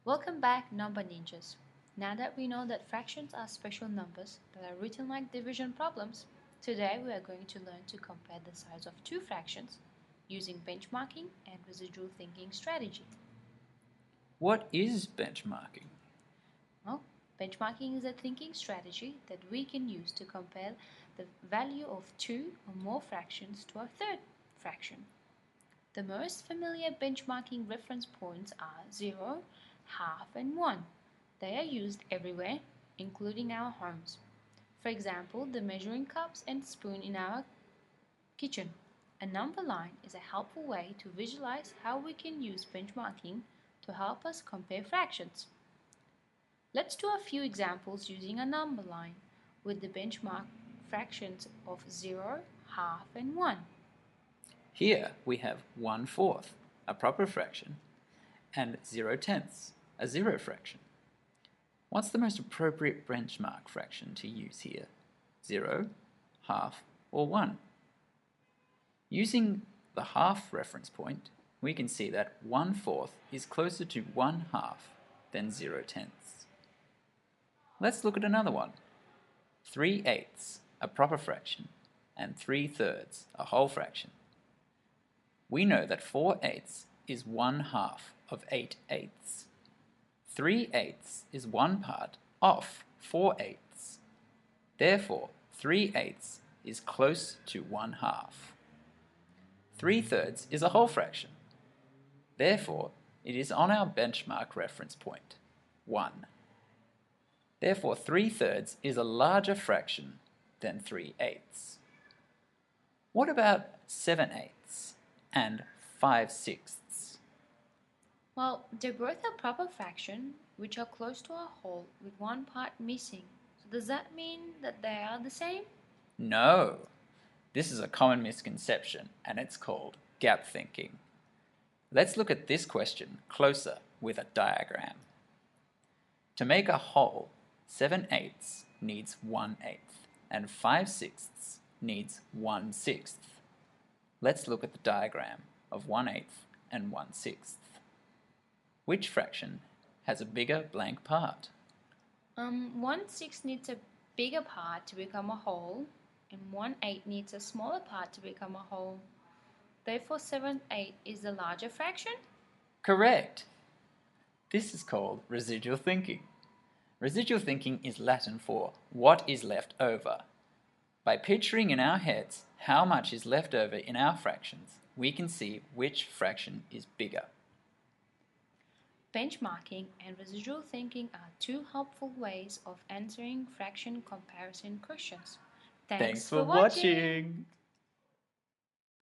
Welcome back, Number Ninjas. Now that we know that fractions are special numbers that are written like division problems, today we are going to learn to compare the size of two fractions using benchmarking and residual thinking strategy. What is benchmarking? Well, benchmarking is a thinking strategy that we can use to compare the value of two or more fractions to a third fraction. The most familiar benchmarking reference points are 0, half, and 1. They are used everywhere, including our homes. For example, the measuring cups and spoon in our kitchen. A number line is a helpful way to visualize how we can use benchmarking to help us compare fractions. Let's do a few examples using a number line with the benchmark fractions of 0, half, and 1. Here we have 1/4, a proper fraction, and 0/10, a zero fraction. What's the most appropriate benchmark fraction to use here? 0, half, or 1? Using the half reference point, we can see that 1/4 is closer to 1/2 than 0/10. Let's look at another one. 3/8, a proper fraction, and 3/3, a whole fraction. We know that 4/8 is 1/2 of 8/8. 3/8 is 1 part of 4/8. Therefore, 3/8 is close to 1/2. 3/3 is a whole fraction. Therefore, it is on our benchmark reference point, 1. Therefore, 3/3 is a larger fraction than 3/8. What about 7/8 and 5/6? Well, they're both a proper fraction which are close to a whole with one part missing. So does that mean that they are the same? No. This is a common misconception, and it's called gap thinking. Let's look at this question closer with a diagram. To make a whole, 7/8 needs 1/8, and 5/6 needs 1/6. Let's look at the diagram of 1/8 and 1/6. Which fraction has a bigger blank part? 1/6 needs a bigger part to become a whole, and 1/8 needs a smaller part to become a whole. Therefore, 7/8 is the larger fraction? Correct! This is called residual thinking. Residual thinking is Latin for what is left over. By picturing in our heads how much is left over in our fractions, we can see which fraction is bigger. Benchmarking and residual thinking are two helpful ways of answering fraction comparison questions. Thanks for watching!